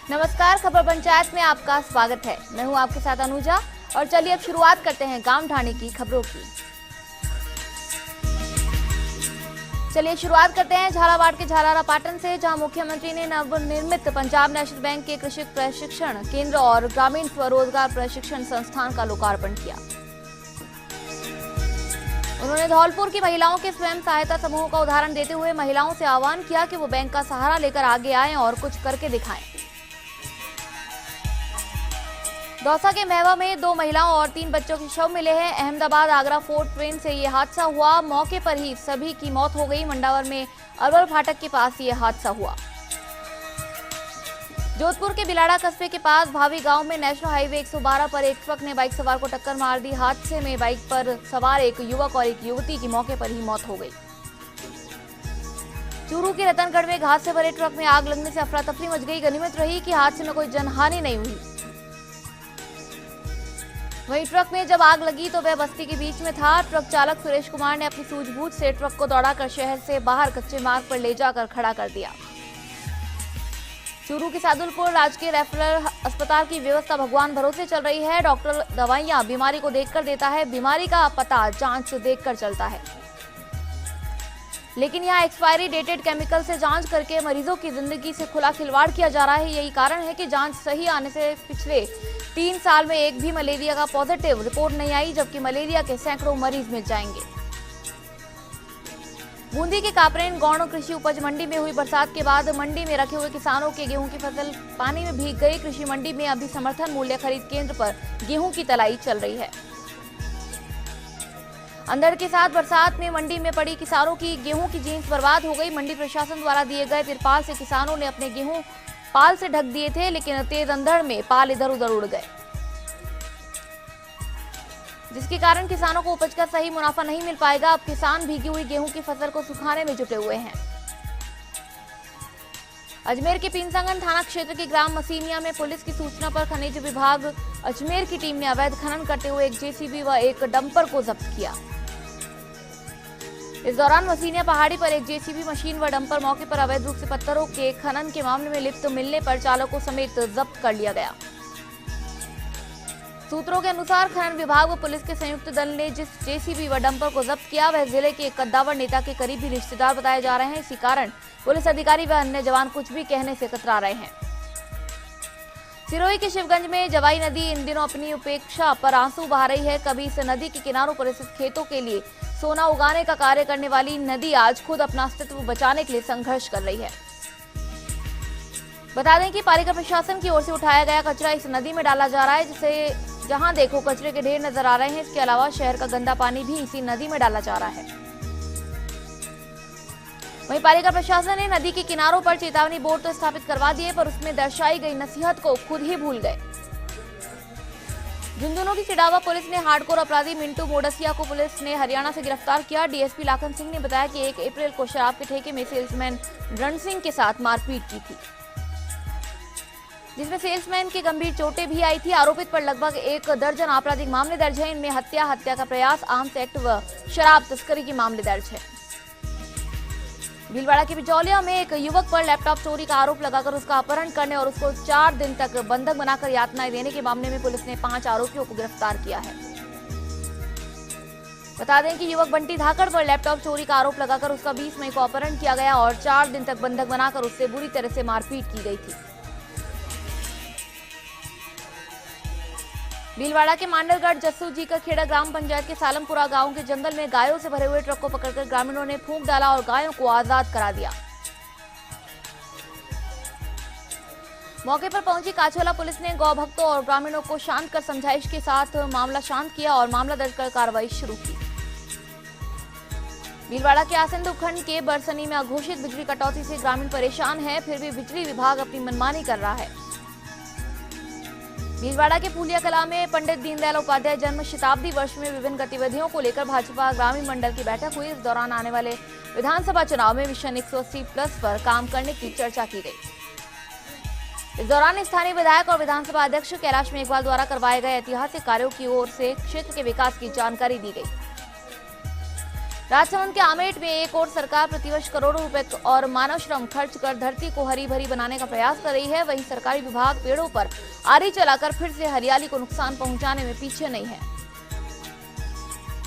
नमस्कार, खबर पंचायत में आपका स्वागत है। मैं हूं आपके साथ अनुजा और चलिए अब शुरुआत करते हैं गांव ढाणी की खबरों की। चलिए शुरुआत करते हैं झालावाड़ के झालारा पाटन से, जहां मुख्यमंत्री ने नवनिर्मित पंजाब नेशनल बैंक के कृषि प्रशिक्षण केंद्र और ग्रामीण स्वरोजगार प्रशिक्षण संस्थान का लोकार्पण किया। उन्होंने धौलपुर की महिलाओं के स्वयं सहायता समूहों का उदाहरण देते हुए महिलाओं से आह्वान किया कि वो बैंक का सहारा लेकर आगे आएं और कुछ करके दिखाएं। दौसा के महवा में 2 महिलाओं और 3 बच्चों के शव मिले हैं। अहमदाबाद आगरा फोर्ट ट्रेन से ये हादसा हुआ। मौके पर ही सभी की मौत हो गई। मंडावर में अरवल फाटक के पास ये हादसा हुआ। जोधपुर के बिलाड़ा कस्बे के पास भावी गांव में नेशनल हाईवे 112 पर एक ट्रक ने बाइक सवार को टक्कर मार दी। हादसे में बाइक पर सवार एक युवक और एक युवती की मौके पर ही मौत हो गई। चूरू के रतनगढ़ में घास से भरे ट्रक में आग लगने से अफरा तफरी मच गई। गनीमत रही कि हादसे में कोई जनहानि नहीं हुई। वहीं ट्रक में जब आग लगी तो वह बस्ती के बीच में था। ट्रक चालक सुरेश कुमार ने अपनी सूझबूझ से ट्रक को दौड़ाकर शहर से बाहर कच्चे मार्ग पर ले जाकर खड़ा कर दिया। चूरू के सादुलपुर राजकीय रेफरल अस्पताल की व्यवस्था भगवान भरोसे चल रही है। डॉक्टर दवाइयां बीमारी को देखकर देता है, बीमारी का पता जांच देखकर चलता है। लेकिन यहाँ एक्सपायरी डेटेड केमिकल से जांच करके मरीजों की जिंदगी से खुला खिलवाड़ किया जा रहा है। यही कारण है कि जांच सही आने से पिछले 3 साल में एक भी मलेरिया का पॉजिटिव रिपोर्ट नहीं आई, जबकि मलेरिया के सैकड़ों मरीज मिल जाएंगे। बूंदी के कापरेन गौड़ कृषि उपज मंडी में हुई बरसात के बाद मंडी में रखे हुए किसानों के गेहूं की फसल पानी में भीग गई। कृषि मंडी में अभी समर्थन मूल्य खरीद केंद्र पर गेहूं की तलाई चल रही है। अंधड़ के साथ बरसात में मंडी में पड़ी किसानों की गेहूं की जींस बर्बाद हो गई। मंडी प्रशासन द्वारा दिए गए तिरपाल से किसानों ने अपने गेहूं पाल से ढक दिए थे, लेकिन तेज अंधड़ में पाल इधर उधर उड़ गए, जिसके कारण किसानों को उपज का सही मुनाफा नहीं मिल पाएगा। अब किसान भीगी हुई गेहूं की फसल को सुखाने में जुटे हुए हैं। अजमेर के पीनसंगन थाना क्षेत्र के ग्राम मसीनिया में पुलिस की सूचना पर खनिज विभाग अजमेर की टीम ने अवैध खनन करते हुए एक जेसीबी व एक डंपर को जब्त किया। इस दौरान मसीनिया पहाड़ी पर एक जेसीबी मशीन व डंपर मौके पर अवैध रूप से पत्थरों के खनन के मामले में लिप्त मिलने पर चालकों समेत जब्त कर लिया गया। सूत्रों के अनुसार खनन विभाग व पुलिस के संयुक्त दल ने जिस जेसीबी व डंपर को जब्त किया वह जिले के एक कद्दावर नेता के करीबी रिश्तेदार बताए जा रहे हैं। इसी कारण पुलिस अधिकारी व अन्य जवान कुछ भी कहने से कतरा रहे हैं। सिरोही के शिवगंज में जवाई नदी इन दिनों अपनी उपेक्षा पर आंसू बहा रही है। कभी इस नदी के किनारों पर स्थित खेतों के लिए सोना उगाने का कार्य करने वाली नदी आज खुद अपना अस्तित्व बचाने के लिए संघर्ष कर रही है। बता दें कि पालिका प्रशासन की ओर से उठाया गया कचरा इस नदी में डाला जा रहा है, जिसे जहां देखो कचरे के ढेर नजर आ रहे हैं। इसके अलावा शहर का गंदा पानी भी इसी नदी में डाला जा रहा है। वहीं पालिका प्रशासन ने नदी के किनारों पर चेतावनी बोर्ड तो स्थापित करवा दिए, पर उसमें दर्शाई गई नसीहत को खुद ही भूल गए। झुंझुनू की सिडावा पुलिस ने हार्डकोर अपराधी मिंटू मोडसिया को पुलिस ने हरियाणा से गिरफ्तार किया। डीएसपी लाखन सिंह ने बताया कि 1 अप्रैल को शराब के ठेके में सेल्समैन रण सिंह के साथ मारपीट की थी, जिसमें सेल्समैन की गंभीर चोटें भी आई थी। आरोपित पर लगभग 1 दर्जन आपराधिक मामले दर्ज हैं। इनमें हत्या, हत्या का प्रयास, आर्म्स एक्ट व शराब तस्करी के मामले दर्ज है। भीलवाड़ा के बिचौलिया में एक युवक पर लैपटॉप चोरी का आरोप लगाकर उसका अपहरण करने और उसको 4 दिन तक बंधक बनाकर यातनाएं देने के मामले में पुलिस ने 5 आरोपियों को गिरफ्तार किया है। बता दें कि युवक बंटी धाकड़ पर लैपटॉप चोरी का आरोप लगाकर उसका 20 मई को अपहरण किया गया और 4 दिन तक बंधक बनाकर उससे बुरी तरह से मारपीट की गई थी। भीलवाड़ा के मांडलगढ़ जस्सू जी का खेड़ा ग्राम पंचायत के सालमपुरा गांव के जंगल में गायों से भरे हुए ट्रक को पकड़कर ग्रामीणों ने फूंक डाला और गायों को आजाद करा दिया। मौके पर पहुंची काछोला पुलिस ने गौ भक्तों और ग्रामीणों को शांत कर समझाइश के साथ मामला शांत किया और मामला दर्ज कर कार्रवाई शुरू की। भीलवाड़ा के आसंद उपखंड के बरसनी में अघोषित बिजली कटौती से ग्रामीण परेशान है, फिर भी बिजली विभाग अपनी मनमानी कर रहा है। भीलवाड़ा के फूलिया कला में पंडित दीनदयाल उपाध्याय जन्म शताब्दी वर्ष में विभिन्न गतिविधियों को लेकर भाजपा ग्रामीण मंडल की बैठक हुई। इस दौरान आने वाले विधानसभा चुनाव में मिशन 180+ पर काम करने की चर्चा की गई। इस दौरान स्थानीय विधायक और विधानसभा अध्यक्ष कैलाश मेघवाल द्वारा करवाए गए ऐतिहासिक कार्यों की ओर से क्षेत्र के विकास की जानकारी दी गई। राजसमंद के आमेट में एक और सरकार प्रतिवर्ष करोड़ों रुपए और मानव श्रम खर्च कर धरती को हरी भरी बनाने का प्रयास कर रही है, वहीं सरकारी विभाग पेड़ों पर आरी चलाकर फिर से हरियाली को नुकसान पहुंचाने में पीछे नहीं है।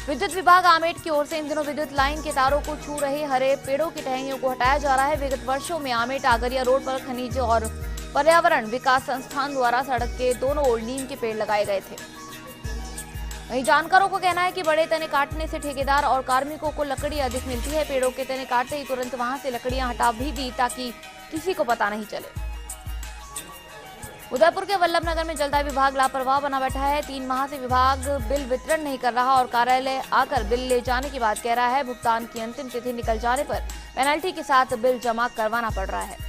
विद्युत विभाग आमेट की ओर से इन दिनों विद्युत लाइन के तारों को छू रहे हरे पेड़ों की टहनियों को हटाया जा रहा है। विगत वर्षों में आमेट आगरिया रोड पर खनिज और पर्यावरण विकास संस्थान द्वारा सड़क के दोनों ओर नीम के पेड़ लगाए गए थे। वहीं जानकारों को कहना है कि बड़े तने काटने से ठेकेदार और कार्मिकों को लकड़ी अधिक मिलती है। पेड़ों के तने काटते ही तुरंत वहां से लकड़ियां हटा भी दी ताकि किसी को पता नहीं चले। उदयपुर के वल्लभनगर में जलदाय विभाग लापरवाह बना बैठा है। 3 माह से विभाग बिल वितरण नहीं कर रहा और कार्यालय आकर बिल ले जाने की बात कह रहा है। भुगतान की अंतिम तिथि निकल जाने पर पेनल्टी के साथ बिल जमा करवाना पड़ रहा है।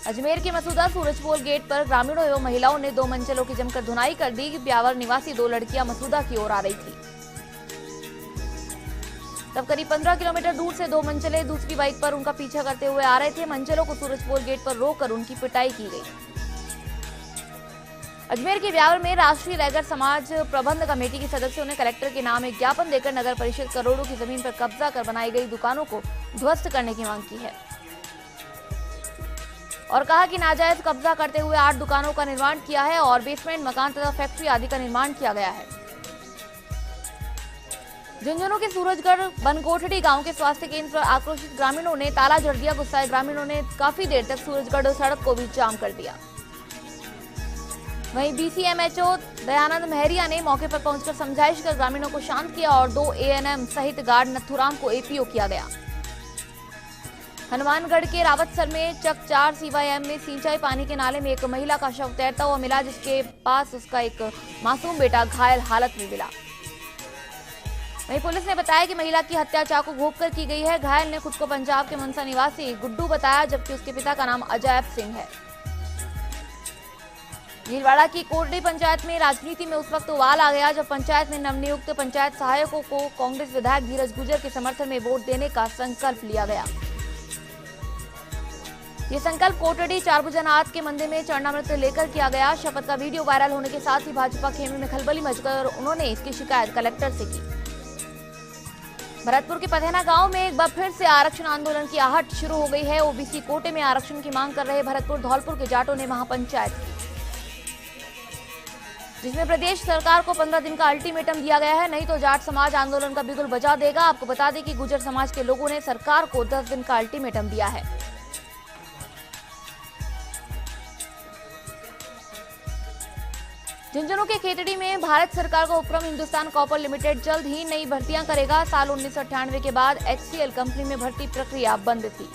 अजमेर के मसूदा सूरजपोल गेट पर ग्रामीणों एवं महिलाओं ने 2 मंजिलों की जमकर धुनाई कर दी। ब्यावर निवासी 2 लड़कियां मसूदा की ओर आ रही थी, तब करीब 15 किलोमीटर दूर से 2 मंजिले दूसरी बाइक पर उनका पीछा करते हुए आ रहे थे। मंजिलों को सूरजपोल गेट पर रोककर उनकी पिटाई की गई। अजमेर के ब्यावर में राष्ट्रीय रैगर समाज प्रबंध कमेटी के सदस्यों ने कलेक्टर के नाम एक ज्ञापन देकर नगर परिषद करोड़ों की जमीन पर कब्जा कर बनाई गई दुकानों को ध्वस्त करने की मांग की है और कहा कि नाजायज कब्जा करते हुए 8 दुकानों का निर्माण किया है और बेसमेंट मकान तथा फैक्ट्री आदि का निर्माण किया गया है। झुंझुनू के सूरजगढ़ बनकोठड़ी गांव के स्वास्थ्य केंद्र पर आक्रोशित ग्रामीणों ने ताला जड़ दिया। गुस्साए ग्रामीणों ने काफी देर तक सूरजगढ़ सड़क को भी जाम कर दिया। वहीं BCMHO दयानंद महरिया ने मौके पर पहुंचकर समझाइश कर ग्रामीणों को शांत किया और 2 ANM सहित गार्ड नथुराम को APO किया गया। हनुमानगढ़ के रावतसर में चक 4 CYM में सिंचाई पानी के नाले में एक महिला का शव तैरता हुआ मिला, जिसके पास उसका एक मासूम बेटा घायल हालत में मिला। वहीं पुलिस ने बताया कि महिला की हत्या चाकू घोंपकर की गई है। घायल ने खुद को पंजाब के मनसा निवासी गुड्डू बताया, जबकि उसके पिता का नाम अजैब सिंह है। भीलवाड़ा की कोटड़ी पंचायत में राजनीति में उस वक्त उबाल आ गया जब पंचायत में नवनियुक्त पंचायत सहायकों को कांग्रेस विधायक धीरज गुर्जर के समर्थन में वोट देने का संकल्प लिया गया। ये संकल्प कोटड़ी चारभुजनाथ के मंदिर में चरणामृत लेकर किया गया। शपथ का वीडियो वायरल होने के साथ ही भाजपा खेमे में खलबली मचकर उन्होंने इसकी शिकायत कलेक्टर से की। भरतपुर के पधेना गांव में एक बार फिर से आरक्षण आंदोलन की आहट शुरू हो गई है। ओबीसी कोटे में आरक्षण की मांग कर रहे भरतपुर धौलपुर के जाटों ने महापंचायत की, जिसमें प्रदेश सरकार को 15 दिन का अल्टीमेटम दिया गया है, नहीं तो जाट समाज आंदोलन का बिगुल बजा देगा। आपको बता दें कि गुर्जर समाज के लोगों ने सरकार को 10 दिन का अल्टीमेटम दिया है। झुंझुनू के खेतड़ी में भारत सरकार का उपक्रम हिंदुस्तान कॉपर लिमिटेड जल्द ही नई भर्तियां करेगा। साल 1998 के बाद HCL कंपनी में भर्ती प्रक्रिया बंद थी।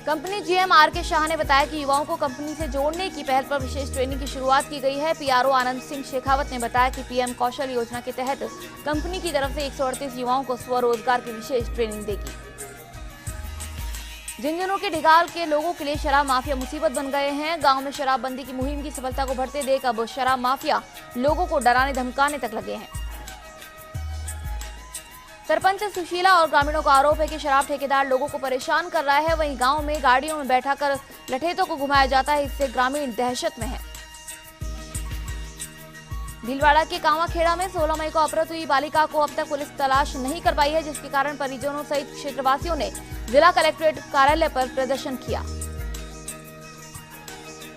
कंपनी GM RK शाह ने बताया कि युवाओं को कंपनी से जोड़ने की पहल पर विशेष ट्रेनिंग की शुरुआत की गई है। PRO आनंद सिंह शेखावत ने बताया कि PM कौशल योजना के तहत कंपनी की तरफ से 138 युवाओं को स्वरोजगार की विशेष ट्रेनिंग देगी। झुंझुनू के ढिगाल के लोगों के लिए शराब माफिया मुसीबत बन गए हैं। गांव में शराबबंदी की मुहिम की सफलता को बढ़ते देख अब शराब माफिया लोगों को डराने धमकाने तक लगे हैं। सरपंच सुशीला और ग्रामीणों का आरोप है कि शराब ठेकेदार लोगों को परेशान कर रहा है। वहीं गांव में गाड़ियों में बैठाकर लठेतों को घुमाया जाता है, इससे ग्रामीण दहशत में है। भीलवाड़ा के कांवाखेड़ा में 16 मई को अपहृत हुई बालिका को अब तक पुलिस तलाश नहीं कर पाई है, जिसके कारण परिजनों सहित क्षेत्रवासियों ने जिला कलेक्ट्रेट कार्यालय पर प्रदर्शन किया।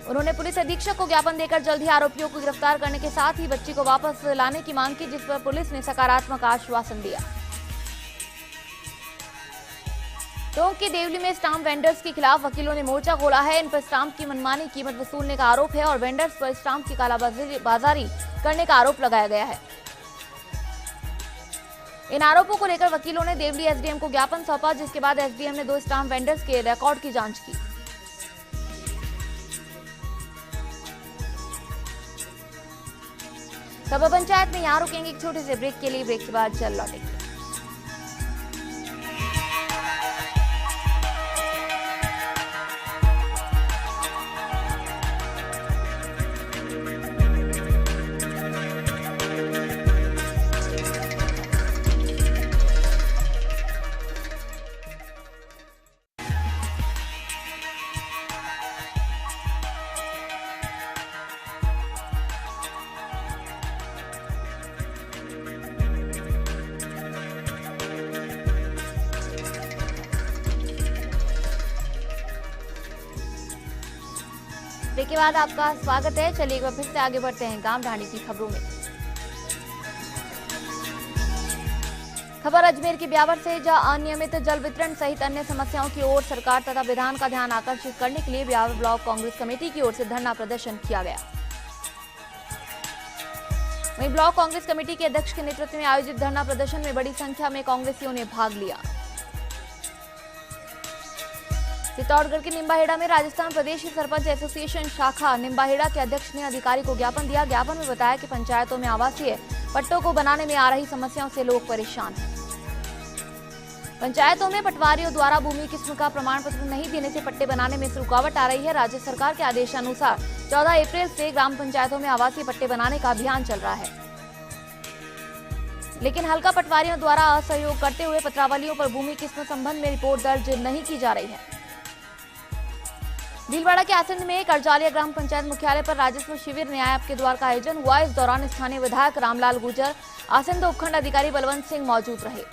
उन्होंने पुलिस अधीक्षक को ज्ञापन देकर जल्द ही आरोपियों को गिरफ्तार करने के साथ ही बच्ची को वापस लाने की मांग की, जिस पर पुलिस ने सकारात्मक आश्वासन दिया। टोंक के देवली में स्टाम्प वेंडर्स के खिलाफ वकीलों ने मोर्चा खोला है। इन पर स्टाम्प की मनमानी कीमत वसूलने का आरोप है और वेंडर्स पर स्टाम्प की कालाबाजारी करने का आरोप लगाया गया है। इन आरोपों को लेकर वकीलों ने देवली SDM को ज्ञापन सौंपा, जिसके बाद SDM ने 2 स्टाम्प वेंडर्स के रिकॉर्ड की जांच की। सभा पंचायत में यहां रुकेंगे एक छोटे से ब्रेक के लिए। ब्रेक के बाद चल लौटेंगे। ब्रेक के बाद आपका स्वागत है। चलिए एक बार फिर से आगे बढ़ते हैं गांव ढाणी की खबरों में। खबर अजमेर के ब्यावर से, जहां अनियमित जल वितरण सहित अन्य समस्याओं की ओर सरकार तथा विधान का ध्यान आकर्षित करने के लिए ब्यावर ब्लॉक कांग्रेस कमेटी की ओर से धरना प्रदर्शन किया गया। वहीं ब्लॉक कांग्रेस कमेटी के अध्यक्ष के नेतृत्व में आयोजित धरना प्रदर्शन में बड़ी संख्या में कांग्रेसियों ने भाग लिया। चित्तौड़गढ़ के निम्बाहेड़ा में राजस्थान प्रदेश सरपंच एसोसिएशन शाखा निम्बाहेड़ा के अध्यक्ष ने अधिकारी को ज्ञापन दिया। ज्ञापन में बताया कि पंचायतों में आवासीय पट्टों को बनाने में आ रही समस्याओं से लोग परेशान हैं। पंचायतों में पटवारियों द्वारा भूमि किस्म का प्रमाण पत्र नहीं देने से पट्टे बनाने में रुकावट आ रही है। राज्य सरकार के आदेशानुसार 14 अप्रैल से ग्राम पंचायतों में आवासीय पट्टे बनाने का अभियान चल रहा है, लेकिन हल्का पटवारियों द्वारा असहयोग करते हुए पत्रावलियों पर भूमि किस्म संबंध में रिपोर्ट दर्ज नहीं की जा रही है। भीलवाड़ा के आसंद में करजालिया ग्राम पंचायत मुख्यालय पर राजस्व शिविर न्याय आपके द्वार का आयोजन हुआ। इस दौरान स्थानीय विधायक रामलाल गुर्जर, आसंद उपखंड अधिकारी बलवंत सिंह मौजूद रहे।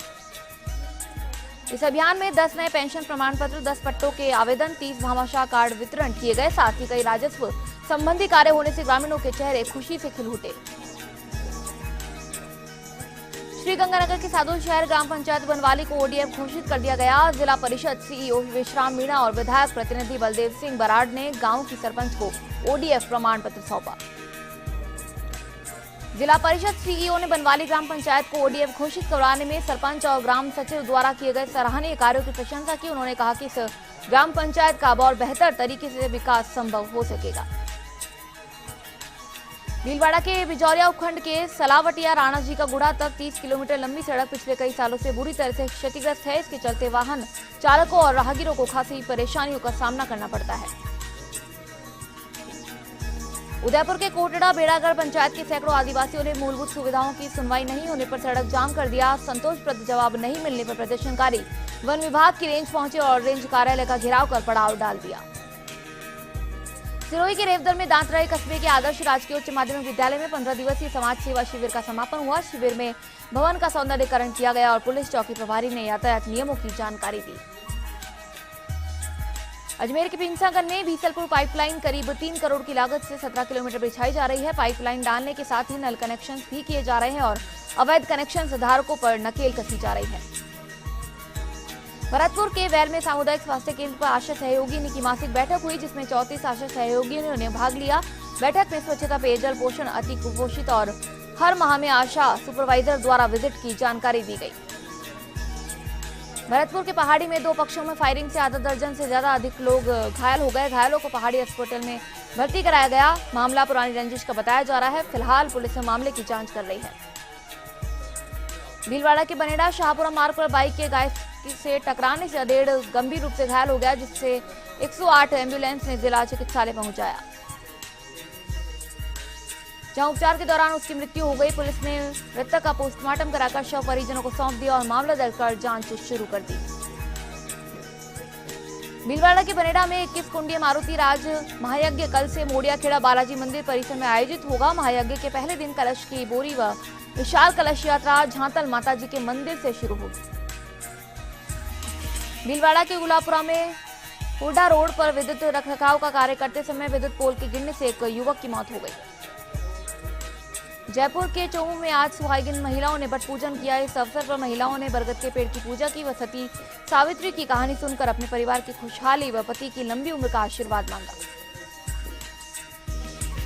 इस अभियान में 10 नए पेंशन प्रमाण पत्र, 10 पट्टों के आवेदन, 30 भामाशाह कार्ड वितरण किए गए। साथ ही कई राजस्व संबंधी कार्य होने से ग्रामीणों के चेहरे खुशी से खिल उठे। श्रीगंगानगर के सादुल शहर ग्राम पंचायत बनवाली को ओडीएफ घोषित कर दिया गया। जिला परिषद सीईओ विश्राम मीणा और विधायक प्रतिनिधि बलदेव सिंह बराड़ ने गांव की सरपंच को ओडीएफ प्रमाण पत्र सौंपा। जिला परिषद सीईओ ने बनवाली ग्राम पंचायत को ओडीएफ घोषित करवाने में सरपंच और ग्राम सचिव द्वारा किए गए सराहनीय कार्यों की प्रशंसा की। उन्होंने कहा कि इस ग्राम पंचायत का अब और बेहतर तरीके से विकास संभव हो सकेगा। भीलवाड़ा के बिजौलिया उपखंड के सलावटिया राणा जी का गुड़ा तक 30 किलोमीटर लंबी सड़क पिछले कई सालों से बुरी तरह से क्षतिग्रस्त है। इसके चलते वाहन चालकों और राहगीरों को खासी परेशानियों का सामना करना पड़ता है। उदयपुर के कोटड़ा बेड़ागढ़ पंचायत के सैकड़ों आदिवासियों ने मूलभूत सुविधाओं की सुनवाई नहीं होने पर सड़क जाम कर दिया। संतोषप्रद जवाब नहीं मिलने पर प्रदर्शनकारी वन विभाग की रेंज पहुंचे और रेंज कार्यालय का घेराव कर पड़ाव डाल दिया। सिरोही के रेवदर में दांतराई कस्बे के आदर्श राजकीय उच्च माध्यमिक विद्यालय में 15 दिवसीय समाज सेवा शिविर का समापन हुआ। शिविर में भवन का सौंदर्यीकरण किया गया और पुलिस चौकी प्रभारी ने यातायात नियमों की जानकारी दी। अजमेर के पिंसागंज में भीसलपुर पाइपलाइन करीब 3 करोड़ की लागत से 17 किलोमीटर बिछाई जा रही है। पाइपलाइन डालने के साथ ही नल कनेक्शन भी किए जा रहे हैं और अवैध कनेक्शन धारकों पर नकेल कसी जा रही है। भरतपुर के वैल में सामुदायिक स्वास्थ्य केंद्र पर आशा सहयोगिनी की मासिक बैठक हुई, जिसमें 34 आशा सहयोगिनियों ने भाग लिया। बैठक में स्वच्छता, पेयजल, पोषण, अति कुपोषित और हर माह में आशा सुपरवाइजर द्वारा विजिट की जानकारी दी गई। भरतपुर के पहाड़ी में 2 पक्षों में फायरिंग से आधा दर्जन से ज्यादा अधिक लोग घायल हो गए। घायलों को पहाड़ी अस्पताल में भर्ती कराया गया। मामला पुरानी रंजिश का बताया जा रहा है। फिलहाल पुलिस मामले की जांच कर रही है। भीलवाड़ा के बनेड़ा शाहपुरा मार्ग पर बाइक के गाय से टकराने से अधेड़ गंभीर रूप से घायल हो गया, जिससे 108 एम्बुलेंस ने जिला चिकित्सालय पहुंचाया, जहां उपचार के दौरान उसकी मृत्यु हो गई। पुलिस ने मृतक का पोस्टमार्टम कराकर शव परिजनों को सौंप दिया और मामला दर्ज कर जांच शुरू कर दी। भीलवाड़ा के बनेड़ा में 21 कुंडीय मारुति राज महायज्ञ कल से मोड़ियाखेड़ा बालाजी मंदिर परिसर में आयोजित होगा। महायज्ञ के पहले दिन कलश की बोरी व विशाल कलश यात्रा झांतल माता जी के मंदिर से शुरू होगी। भीलवाड़ा के गुलापुरा में हुडा रोड पर विद्युत रखरखाव का कार्य करते समय विद्युत पोल के गिरने से एक युवक की मौत हो गई। जयपुर के चोमू में आज सुहागिन महिलाओं ने बट पूजन किया। इस अवसर पर महिलाओं ने बरगद के पेड़ की पूजा की व सती सावित्री की कहानी सुनकर अपने परिवार की खुशहाली व पति की लंबी उम्र का आशीर्वाद मांगा।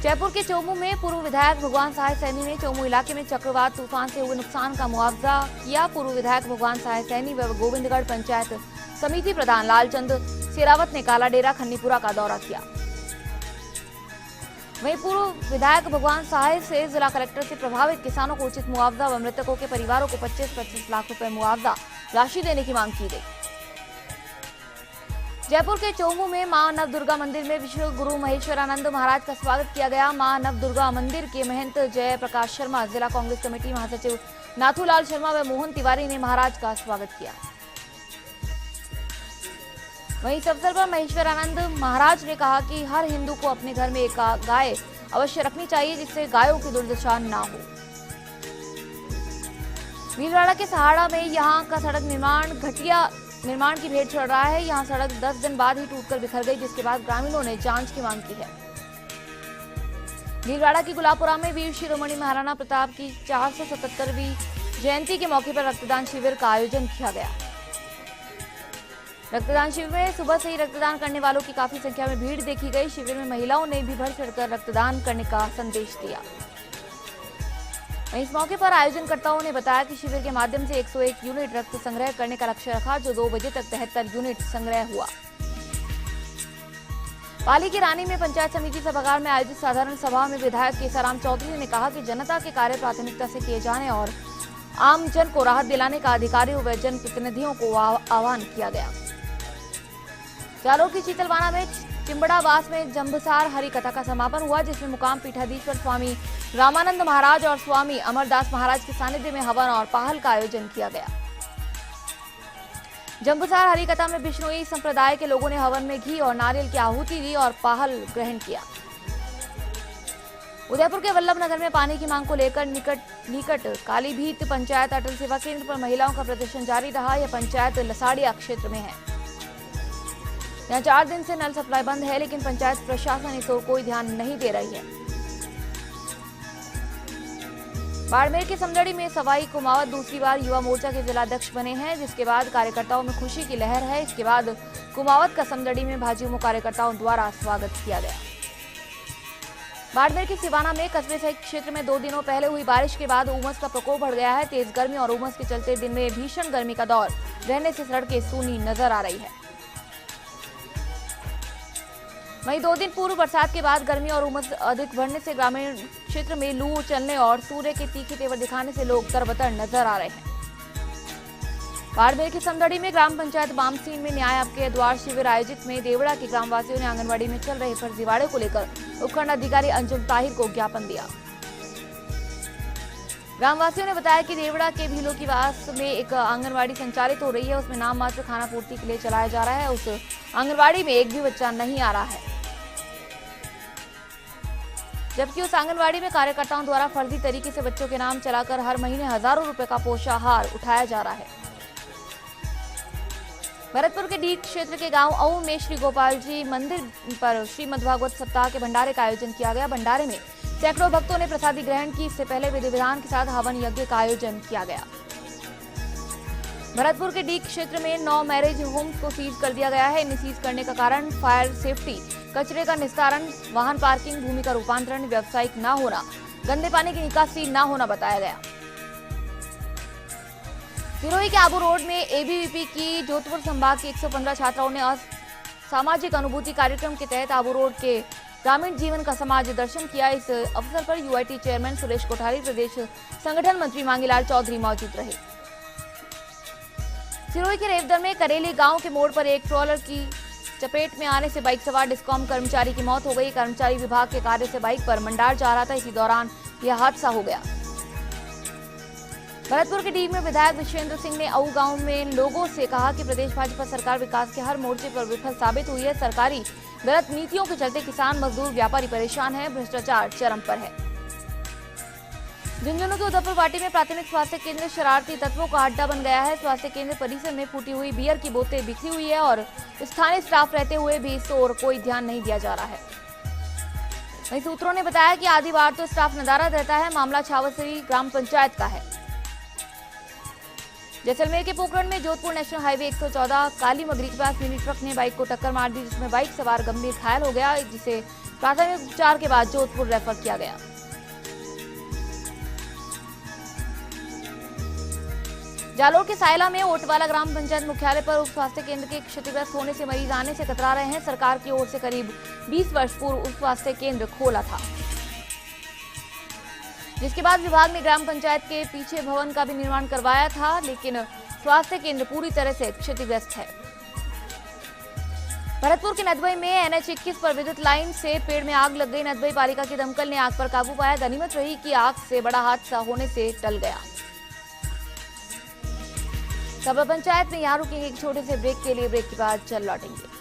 जयपुर के चोमू में पूर्व विधायक भगवान सहाय सैनी ने चोमू इलाके में चक्रवात तूफान से हुए नुकसान का मुआवजा किया। पूर्व विधायक भगवान सहाय सैनी व गोविंदगढ़ पंचायत समिति प्रधान लालचंद शेरावत ने काला डेरा खन्नीपुरा का दौरा किया। वहीं पूर्व विधायक भगवान सहाय से जिला कलेक्टर से प्रभावित किसानों को उचित मुआवजा व मृतकों के परिवारों को 25-25 लाख रुपए मुआवजा राशि देने की मांग की गई। जयपुर के चोमू में मां नवदुर्गा मंदिर में विश्व गुरु महेश्वरानंद महाराज का स्वागत किया गया। मां नवदुर्गा मंदिर के महंत जय प्रकाश शर्मा, जिला कांग्रेस कमेटी महासचिव नाथूलाल शर्मा व मोहन तिवारी ने महाराज का स्वागत किया। वहीं इस अवसर पर महेश्वरानंद महाराज ने कहा कि हर हिंदू को अपने घर में एक गाय अवश्य रखनी चाहिए, जिससे गायों की दुर्दशा ना हो। भीलवाड़ा के सहाड़ा में यहां का सड़क निर्माण की भेंट चढ़ रहा है। यहां सड़क 10 दिन बाद ही टूटकर बिखर गई, जिसके बाद ग्रामीणों ने जांच की मांग की है। भीलवाड़ा की गुलाबपुरा में वीर शिरोमणि महाराणा प्रताप की 477वीं जयंती के मौके पर रक्तदान शिविर का आयोजन किया गया। रक्तदान शिविर में सुबह से ही रक्तदान करने वालों की काफी संख्या में भीड़ देखी गई। शिविर में महिलाओं ने भी बढ़ चढ़कर रक्तदान करने का संदेश दिया। इस मौके पर आयोजनकर्ताओं ने बताया कि शिविर के माध्यम से 101 यूनिट रक्त संग्रह करने का लक्ष्य रखा, जो 2 बजे तक 73 यूनिट संग्रह हुआ। पाली की रानी में पंचायत समिति सभागार में आयोजित साधारण सभा में विधायक केसाराम चौधरी ने कहा कि जनता के कार्य प्राथमिकता से किए जाने और आम जन को राहत दिलाने का अधिकारियों व जनप्रतिनिधियों को आह्वान किया गया। जालोर की चीतलवाना में चिंबड़ावास में जंबसार हरि कथा का समापन हुआ, जिसमें मुकाम पीठाधीश्वर स्वामी रामानंद महाराज और स्वामी अमरदास महाराज के सानिध्य में हवन और पाहल का आयोजन किया गया। जंबूसार हरि कथा में बिश्नोई संप्रदाय के लोगों ने हवन में घी और नारियल की आहुति दी और पाहल ग्रहण किया। उदयपुर के वल्लभ नगर में पानी की मांग को लेकर निकट कालीभीत पंचायत अटल सेवा केंद्र पर महिलाओं का प्रदर्शन जारी रहा। यह पंचायत लसाड़िया क्षेत्र में है। यहाँ 4 दिन से नल सप्लाई बंद है, लेकिन पंचायत प्रशासन इस ओर कोई ध्यान नहीं दे रही है। बाड़मेर के समदड़ी में सवाई कुमावत दूसरी बार युवा मोर्चा के जिलाध्यक्ष बने हैं, जिसके बाद कार्यकर्ताओं में खुशी की लहर है। इसके बाद कुमावत का समदड़ी में भाजयुमो कार्यकर्ताओं द्वारा स्वागत किया गया। बाड़मेर के सिवाना में कस्बे सहित क्षेत्र में 2 दिनों पहले हुई बारिश के बाद उमस का प्रकोप बढ़ गया है। तेज गर्मी और उमस के चलते दिन में भीषण गर्मी का दौर रहने से सड़कें सूनी नजर आ रही है। वहीं 2 दिन पूर्व बरसात के बाद गर्मी और उमस अधिक बढ़ने से ग्रामीण क्षेत्र में लू चलने और सूर्य के तीखे तेवर दिखाने से लोग तरबतर नजर आ रहे हैं। बाड़मेर की समदड़ी में ग्राम पंचायत बामसीन में न्याय आपके द्वार शिविर आयोजित में देवड़ा के ग्रामवासियों ने आंगनबाड़ी में चल रहे फर्जीवाड़े को लेकर उपखंड अधिकारी अंजुम ताहिर को ज्ञापन दिया। ग्रामवासियों ने बताया कि देवड़ा के भीलोकीवास में एक आंगनबाड़ी संचालित हो रही है, उसमें नाम मात्र खाना पूर्ति के लिए चलाया जा रहा है। उस आंगनबाड़ी में एक भी बच्चा नहीं आ रहा है, जबकि उस आंगनबाड़ी में कार्यकर्ताओं द्वारा फर्जी तरीके से बच्चों के नाम चलाकर हर महीने हजारों रुपए का पोषाहार उठाया जा रहा है। भरतपुर के डीग क्षेत्र के गांव अऊ में श्री गोपाल जी मंदिर पर श्रीमद् भागवत सप्ताह के भंडारे का आयोजन किया गया। भंडारे में सैकड़ों भक्तों ने प्रसादी ग्रहण की। इससे पहले विधि विधान के साथ हवन यज्ञ का आयोजन किया गया। भरतपुर के डीग क्षेत्र में 9 मैरिज होम्स को सीज कर दिया गया है। इन्हें सीज करने का कारण फायर सेफ्टी, कचरे का निस्तारण, वाहन पार्किंग, भूमि का रूपांतरण, व्यावसायिक न होना, गंदे पानी की निकासी न होना बताया गया। सिरोही के आबू रोड में एबीवीपी की जोधपुर संभाग की 115 छात्राओं ने सामाजिक अनुभूति कार्यक्रम के तहत आबू रोड के ग्रामीण जीवन का समाज दर्शन किया। इस अवसर पर यूआईटी चेयरमैन सुरेश कोठारी, प्रदेश संगठन मंत्री मांगीलाल चौधरी मौजूद रहे। सिरोही के रेवदर में करेली गांव के मोड़ पर एक ट्रॉलर की चपेट में आने से बाइक सवार डिस्कॉम कर्मचारी की मौत हो गई। कर्मचारी विभाग के कार्य से बाइक पर मंडार जा रहा था, इसी दौरान यह हादसा हो गया। भरतपुर के डीग में विधायक विश्वेंद्र सिंह ने अऊ गांव में लोगों से कहा कि प्रदेश भाजपा सरकार विकास के हर मोर्चे पर विफल साबित हुई है। सरकारी गलत नीतियों के चलते किसान, मजदूर, व्यापारी परेशान हैं। भ्रष्टाचार चरम पर है। झुंझुनू के उदयपुर पार्टी में प्राथमिक स्वास्थ्य केंद्र शरारती तत्वों का अड्डा बन गया है। स्वास्थ्य केंद्र परिसर में फूटी हुई बियर की बोतलें बिखरी हुई है और स्थानीय स्टाफ रहते हुए भी इस ओर कोई ध्यान नहीं दिया जा रहा है। वहीं सूत्रों ने बताया कि आदिवार तो स्टाफ नदारद रहता है। मामला छावसरी ग्राम पंचायत का है। जैसलमेर के पोखरण में जोधपुर नेशनल हाईवे 114 काली मगरी के पास मिनी ट्रक ने बाइक को टक्कर मार दी, जिसमें बाइक सवार गंभीर घायल हो गया, जिसे प्राथमिक उपचार के बाद जोधपुर रेफर किया गया। जालोर के सायला में ओटवाला ग्राम पंचायत मुख्यालय पर उप स्वास्थ्य केंद्र के क्षतिग्रस्त होने से मरीज आने से कतरा रहे हैं। सरकार की ओर से करीब 20 वर्ष पूर्व उप स्वास्थ्य केंद्र खोला था, जिसके बाद विभाग ने ग्राम पंचायत के पीछे भवन का भी निर्माण करवाया था, लेकिन स्वास्थ्य केंद्र पूरी तरह से क्षतिग्रस्त है। भरतपुर के नदबई में NH-21 पर विद्युत लाइन से पेड़ में आग लग गई। नदबई पालिका की दमकल ने आग पर काबू पाया। गनीमत रही कि आग से बड़ा हादसा होने से टल गया। खबर पंचायत में यहाँ रुकेंगे एक छोटे से ब्रेक के लिए। ब्रेक के बाद चल लौटेंगे।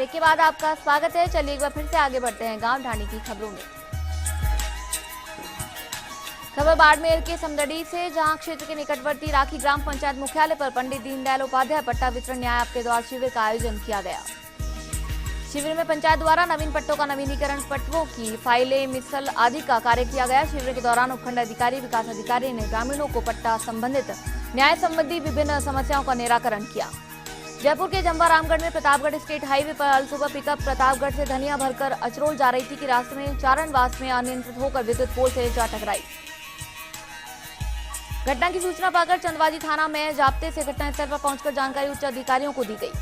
ब्रेक के बाद आपका स्वागत है। चलिए एक बार फिर से आगे बढ़ते हैं गांव ढाणी की खबरों में। खबर बाड़मेर के समदड़ी से, जहां क्षेत्र के निकटवर्ती राखी ग्राम पंचायत मुख्यालय पर पंडित दीनदयाल उपाध्याय पट्टा वितरण न्याय आपके द्वार शिविर का आयोजन किया गया। शिविर में पंचायत द्वारा नवीन पट्टों का नवीनीकरण, पट्टों की फाइलें, मिसल आदि का कार्य किया गया। शिविर के दौरान उपखंड अधिकारी, विकास अधिकारी ने ग्रामीणों को पट्टा संबंधित न्याय संबंधी विभिन्न समस्याओं का निराकरण किया। जयपुर के जंबा रामगढ़ में प्रतापगढ़ स्टेट हाईवे पर कल सुबह पिकअप प्रतापगढ़ से धनिया भरकर अचरोल जा रही थी कि रास्ते में चारणवास में अनियंत्रित होकर विद्युत पोल से जा टकराई। घटना की सूचना पाकर चंदवाजी थाना में जाप्ते से घटनास्थल पर पहुंचकर जानकारी उच्च अधिकारियों को दी गई।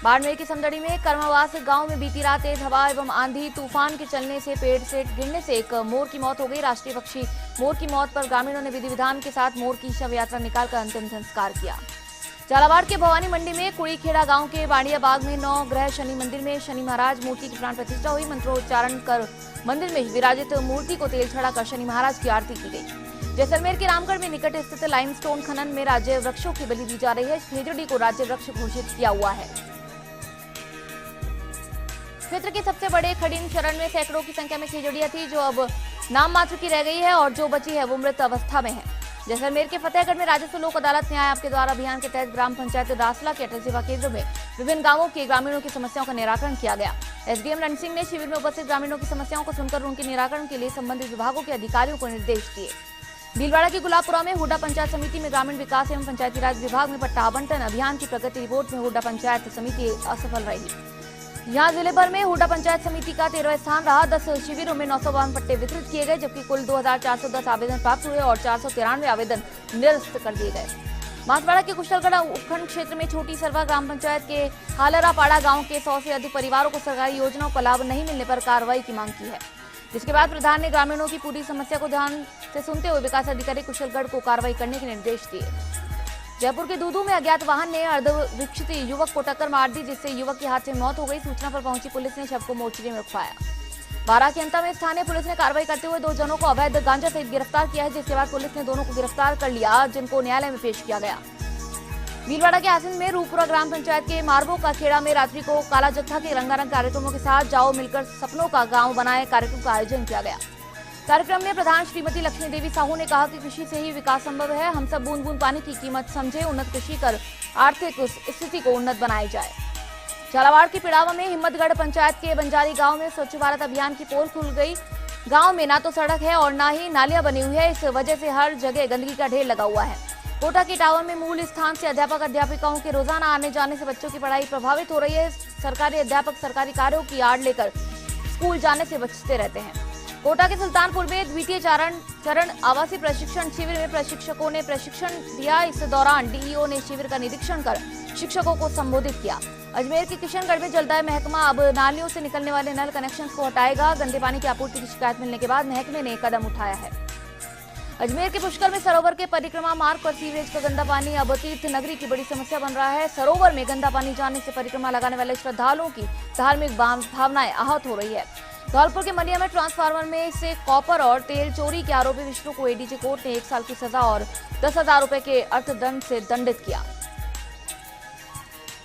बाड़मेर की समदड़ी में कर्मावास गांव में बीती रात तेज हवा एवं आंधी तूफान के चलने से पेड़ से गिरने से एक मोर की मौत हो गई। राष्ट्रीय पक्षी मोर की मौत पर ग्रामीणों ने विधि विधान के साथ मोर की शव यात्रा निकालकर अंतिम संस्कार किया। झालावाड़ के भवानी मंडी में कुड़ीखेड़ा गांव के बाड़िया बाग में 9 ग्रह शनि मंदिर में शनि महाराज मूर्ति की प्राण प्रतिष्ठा हुई। मंत्रोच्चारण कर मंदिर में विराजित मूर्ति को तेल चढ़ाकर शनि महाराज की आरती की गई। जैसलमेर के रामगढ़ में निकट स्थित लाइमस्टोन खनन में राज्य वृक्षों की बलि दी जा रही है। खेजड़ी को राज्य वृक्ष घोषित किया हुआ है। क्षेत्र के सबसे बड़े खड़ीन शरण में सैकड़ों की संख्या में खेजड़ियां थी, जो अब नाम मात्र की रह गई है और जो बची है वो मृत अवस्था में है। जैसलमेर के फतेहगढ़ में राजस्व लोक अदालत न्याय आपके द्वारा अभियान के तहत ग्राम पंचायत रासला के अटल सेवा केंद्र में विभिन्न गांवों के ग्रामीणों की समस्याओं का निराकरण किया गया। एसडीएम रण सिंह ने शिविर में उपस्थित ग्रामीणों की समस्याओं को सुनकर उनके निराकरण के लिए संबंधित विभागों के अधिकारियों को निर्देश दिए। भीलवाड़ा के गुलाबपुरा में हुड्डा पंचायत समिति में ग्रामीण विकास एवं पंचायती राज विभाग में पट्टा आवंटन अभियान की प्रगति रिपोर्ट में हुड्डा पंचायत समिति असफल रही। यहाँ जिले भर में हुड्डा पंचायत समिति का 13वां स्थान रहा। 10 शिविरों में 952 पट्टे वितरित किए गए, जबकि कुल 2410 आवेदन प्राप्त हुए और 493 आवेदन निरस्त कर दिए गए। बांसवाड़ा के कुशलगढ़ उपखंड क्षेत्र में छोटी सरवा ग्राम पंचायत के हालरापाड़ा गांव के 100 से अधिक परिवारों को सरकारी योजनाओं का लाभ नहीं मिलने पर कार्रवाई की मांग की है, जिसके बाद प्रधान ने ग्रामीणों की पूरी समस्या को ध्यान से सुनते हुए विकास अधिकारी कुशलगढ़ को कार्रवाई करने के निर्देश दिए। जयपुर के दूदू में अज्ञात वाहन ने अर्धविकसित युवक को टक्कर मार दी, जिससे युवक की हाथ से मौत हो गई। सूचना पर पहुंची पुलिस ने शव को मोर्चरी में रखवाया। बारां के अंता में स्थानीय पुलिस ने कार्रवाई करते हुए 2 जनों को अवैध गांजा सहित गिरफ्तार किया है, जिसके बाद पुलिस ने दोनों को गिरफ्तार कर लिया, जिनको न्यायालय में पेश किया गया। भीलवाड़ा के आसिन में रूपपुरा ग्राम पंचायत के मारबो का खेड़ा में रात्रि को काला जत्था के रंगारंग कार्यक्रमों के साथ जाओ मिलकर सपनों का गाँव बनाए कार्यक्रम का आयोजन किया गया। कार्यक्रम में प्रधान श्रीमती लक्ष्मी देवी साहू ने कहा कि कृषि से ही विकास संभव है। हम सब बूंद बूंद पानी की कीमत समझे, उन्नत कृषि कर आर्थिक स्थिति को उन्नत बनाई जाए। झालावाड़ की पिड़ावा में हिम्मतगढ़ पंचायत के बंजारी गांव में स्वच्छ भारत अभियान की पोल खुल गई। गांव में ना तो सड़क है और ना ही नालियां बनी हुई है, इस वजह से हर जगह गंदगी का ढेर लगा हुआ है। कोटा के टावर में मूल स्थान से अध्यापक अध्यापिकाओं के रोजाना आने जाने से बच्चों की पढ़ाई प्रभावित हो रही है। सरकारी अध्यापक सरकारी कार्यों की आड़ लेकर स्कूल जाने से बचते रहते हैं। कोटा के सुल्तानपुर में द्वितीय चरण आवासीय प्रशिक्षण शिविर में प्रशिक्षकों ने प्रशिक्षण दिया। इस दौरान डीईओ ने शिविर का निरीक्षण कर शिक्षकों को संबोधित किया। अजमेर के किशनगढ़ में जलदाय महकमा अब नालियों से निकलने वाले नल कनेक्शन को हटाएगा। गंदे पानी की आपूर्ति की शिकायत मिलने के बाद महकमे ने कदम उठाया है। अजमेर के पुष्कर में सरोवर के परिक्रमा मार्ग पर सीवरेज का गंदा पानी अब तीर्थ नगरी की बड़ी समस्या बन रहा है। सरोवर में गंदा पानी जाने से परिक्रमा लगाने वाले श्रद्धालुओं की धार्मिक भावनाएं आहत हो रही है। धौलपुर के मलिया में ट्रांसफार्मर में से कॉपर और तेल चोरी के आरोपी विष्णु को एडीजे कोर्ट ने 1 साल की सजा और 10,000 रुपए के अर्थदंड से दंडित किया।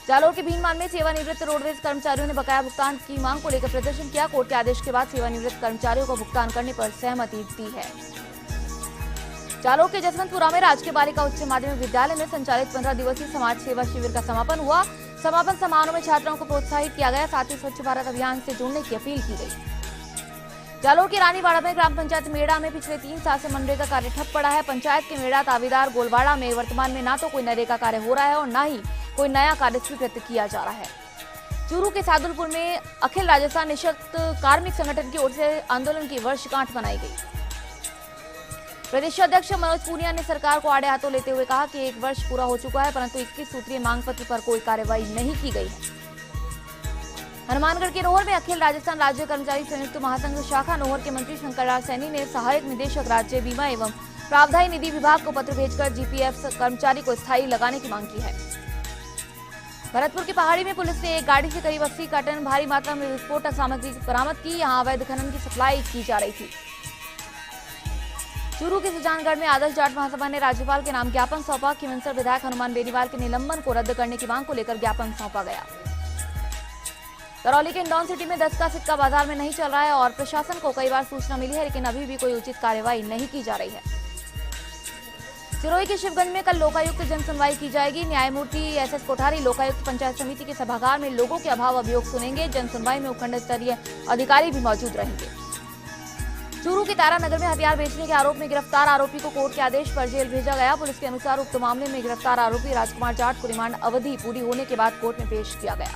जालोर के भीनमाल में सेवानिवृत्त रोडवेज कर्मचारियों ने बकाया भुगतान की मांग को लेकर प्रदर्शन किया। कोर्ट के आदेश के बाद सेवानिवृत्त कर्मचारियों को भुगतान करने पर सहमति दी है। जालोर के जसवंतपुरा में राजकीय बालिका उच्च माध्यमिक विद्यालय में संचालित 15 दिवसीय समाज सेवा शिविर का समापन हुआ। समापन समारोह में छात्राओं को प्रोत्साहित किया गया, साथ ही स्वच्छ भारत अभियान से जुड़ने की अपील की गई। जालोर के रानीवाड़ा में ग्राम पंचायत मेड़ा में पिछले 3 साल से मनरेगा कार्य ठप पड़ा है। पंचायत के मेड़ा तावीदार गोलवाड़ा में वर्तमान में ना तो कोई नरेगा कार्य हो रहा है और न ही कोई नया कार्य स्वीकृत किया जा रहा है। चूरू के सादुलपुर में अखिल राजस्थान निःशक्त कार्मिक संगठन की ओर से आंदोलन की वर्षगांठ मनाई गई। प्रदेश अध्यक्ष मनोज पूनिया ने सरकार को आड़े हाथों लेते हुए कहा कि 1 वर्ष पूरा हो चुका है, परंतु 21 सूत्रीय मांग पत्र पर कोई कार्रवाई नहीं की गई है। हनुमानगढ़ के नोहर में अखिल राजस्थान राज्य कर्मचारी संयुक्त महासंघ शाखा नोहर के मंत्री शंकरलाल सैनी ने सहायक निदेशक राज्य बीमा एवं प्रावधायी निधि विभाग को पत्र भेजकर जीपीएफ कर्मचारी को स्थायी लगाने की मांग की है। भरतपुर की पहाड़ी में पुलिस ने एक गाड़ी से करीब 80 कार्टन भारी मात्रा में विस्फोटक सामग्री बरामद की। यहां अवैध खनन की सप्लाई की जा रही थी। चूरू के सुजानगढ़ में आदर्श जाट महासभा ने राज्यपाल के नाम ज्ञापन सौंपा। खींवसर विधायक हनुमान बेनीवाल के निलंबन को रद्द करने की मांग को लेकर ज्ञापन सौंपा गया। करौली के हिंडौन सिटी में 10 का सिक्का बाजार में नहीं चल रहा है और प्रशासन को कई बार सूचना मिली है, लेकिन अभी भी कोई उचित कार्यवाही नहीं की जा रही है। सिरोही के शिवगंज में कल लोकायुक्त जन सुनवाई की जाएगी। न्यायमूर्ति एस कोठारी लोकायुक्त पंचायत समिति के सभागार में लोगों के अभाव अभियोग सुनेंगे। जन सुनवाई में उपखंड स्तरीय अधिकारी भी मौजूद रहेंगे। चूरू के तारानगर में हथियार बेचने के आरोप में गिरफ्तार आरोपी को कोर्ट के आदेश पर जेल भेजा गया। पुलिस के अनुसार उक्त मामले में गिरफ्तार आरोपी राजकुमार जाट को रिमांड अवधि पूरी होने के बाद कोर्ट में पेश किया गया।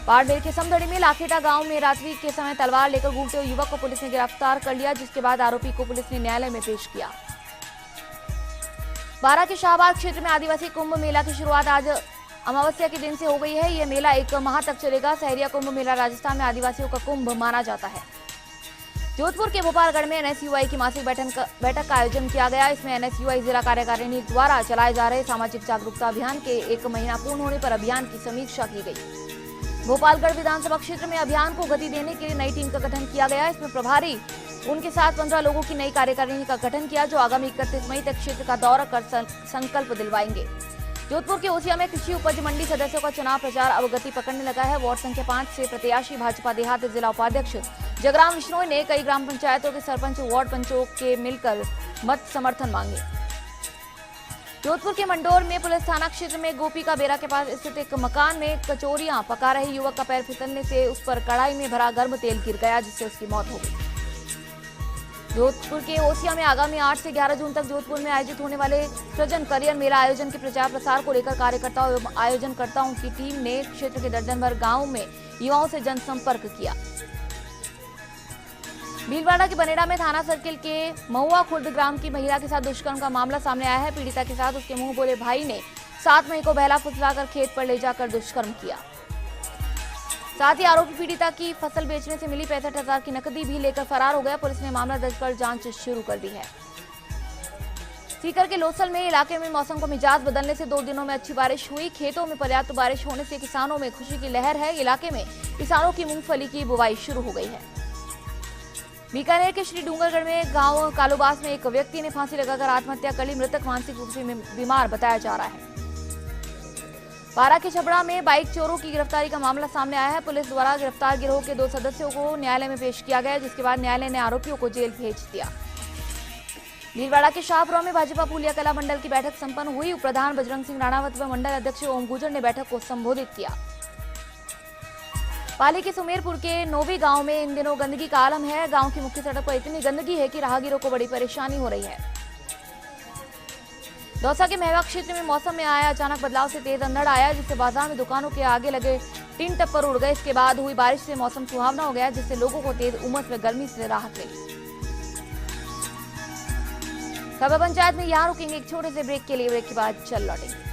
बाड़मेर के समदड़ी में लाखेटा गांव में रात्रि के समय तलवार लेकर घूमते हुए युवक को पुलिस ने गिरफ्तार कर लिया, जिसके बाद आरोपी को पुलिस ने न्यायालय में पेश किया। बारां के शाहबाद क्षेत्र में आदिवासी कुंभ मेला की शुरुआत आज अमावस्या के दिन से हो गई है। यह मेला 1 माह तक चलेगा। सहरिया कुंभ मेला राजस्थान में आदिवासियों का कुंभ माना जाता है। जोधपुर के भोपालगढ़ में एनएसयूआई की मासिक बैठक का आयोजन किया गया। इसमें एनएसयूआई जिला कार्यकारिणी द्वारा चलाए जा रहे सामाजिक जागरूकता अभियान के 1 महीना पूर्ण होने पर अभियान की समीक्षा की गई। भोपालगढ़ विधानसभा क्षेत्र में अभियान को गति देने के लिए नई टीम का गठन किया गया। इसमें प्रभारी उनके साथ 15 लोगों की नई कार्यकारिणी का गठन किया, जो आगामी 31 मई तक क्षेत्र का दौरा कर संकल्प दिलवाएंगे। जोधपुर के ओसिया में कृषि उपज मंडी सदस्यों का चुनाव प्रचार अब गति पकड़ने लगा है। वार्ड संख्या 5 से प्रत्याशी भाजपा देहात जिला उपाध्यक्ष जगराम बिश्नोई ने कई ग्राम पंचायतों के सरपंच वार्ड पंचों के मिलकर मत समर्थन मांगे। जोधपुर के मंडोर में पुलिस थाना क्षेत्र में गोपी का बेरा के पास स्थित एक मकान में कचौरियां पका रहे युवक का पैर फिसलने से उस पर कढ़ाई में भरा गर्म तेल गिर गया, जिससे उसकी मौत हो गई। जोधपुर के ओसिया में आगामी 8 से 11 जून तक जोधपुर में आयोजित होने वाले सृजन करियर मेला आयोजन के प्रचार प्रसार को लेकर कार्यकर्ताओं एवं आयोजनकर्ताओं की टीम ने क्षेत्र के दर्जन भर गाँव में युवाओं से जनसंपर्क किया। भीलवाड़ा के बनेड़ा में थाना सर्किल के महुआ खुर्द ग्राम की महिला के साथ दुष्कर्म का मामला सामने आया है। पीड़िता के साथ उसके मुंह बोले भाई ने 7 मई को बहला फुसलाकर खेत पर ले जाकर दुष्कर्म किया। साथ ही आरोपी पीड़िता की फसल बेचने से मिली 65,000 की नकदी भी लेकर फरार हो गया। पुलिस ने मामला दर्ज कर जांच शुरू कर दी है। सीकर के लोसल में इलाके में मौसम का मिजाज बदलने से 2 दिनों में अच्छी बारिश हुई। खेतों में पर्याप्त बारिश होने से किसानों में खुशी की लहर है। इलाके में किसानों की मूंगफली की बुवाई शुरू हो गई है। बीकानेर के श्री डूंगरगढ़ में गांव कालूबास में एक व्यक्ति ने फांसी लगाकर आत्महत्या कर ली। मृतक मानसिक रूप से बीमार बताया जा रहा है। बारां के छबड़ा में बाइक चोरों की गिरफ्तारी का मामला सामने आया है। पुलिस द्वारा गिरफ्तार गिरोह के 2 सदस्यों को न्यायालय में पेश किया गया, जिसके बाद न्यायालय ने आरोपियों को जेल भेज दिया। भीलवाड़ा के शाहपुरा में भाजपा पुलिया कला मंडल की बैठक संपन्न हुई। उप प्रधान बजरंग सिंह राणावत व मंडल अध्यक्ष ओम गुजर ने बैठक को संबोधित किया। पाली के सुमेरपुर के नोवी गांव में इन दिनों गंदगी का आलम है। गांव की मुख्य सड़क पर इतनी गंदगी है कि राहगीरों को बड़ी परेशानी हो रही है। दौसा के महवा क्षेत्र में मौसम में आया अचानक बदलाव से तेज अंधड़ आया, जिससे बाजार में दुकानों के आगे लगे टिन टप्पर उड़ गए। इसके बाद हुई बारिश से मौसम सुहावना हो गया, जिससे लोगों को तेज उमस व गर्मी से राहत मिली। खबर पंचायत में यहाँ रुकेंगे एक छोटे से ब्रेक के लिए। ब्रेक के बाद चल लौटेंगे।